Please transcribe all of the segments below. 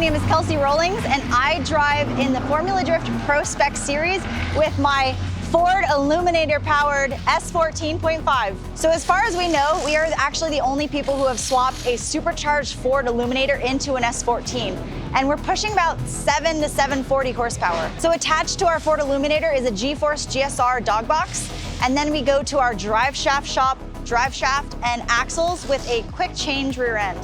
name is Kelsey Rowlings, and I drive in the Formula Drift PROSPEC series with my Ford Illuminator-powered S14.5. So as far as we know, we are actually the only people who have swapped a supercharged Ford Illuminator into an S14. And we're pushing about 7 to 740 horsepower. So attached to our Ford Illuminator is a G-Force GSR dog box, and then we go to our drive shaft shop, drive shaft, and axles with a quick change rear end.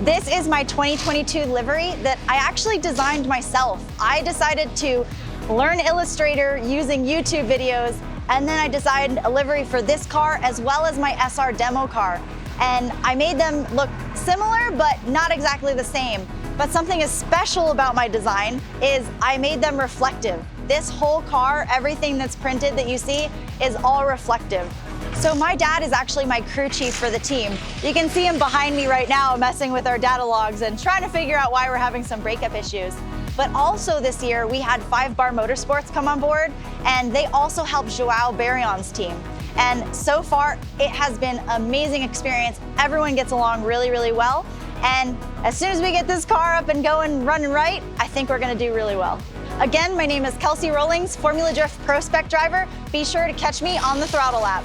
This is my 2022 livery that I actually designed myself. I decided to learn Illustrator using YouTube videos, and then I designed a livery for this car as well as my SR demo car. And I made them look similar, but not exactly the same. But something as special about my design is I made them reflective. This whole car, everything that's printed that you see, is all reflective. So my dad is actually my crew chief for the team. You can see him behind me right now messing with our data logs and trying to figure out why we're having some breakup issues. But also this year, we had 5 Bar Motorsports come on board, and they also helped Joao Barrion's team. And so far, it has been an amazing experience. Everyone gets along really, really well. And as soon as we get this car up and going, running right, I think we're gonna do really well. Again, my name is Kelsey Rowlings, Formula Drift PROSPEC driver. Be sure to catch me on the Throdle app.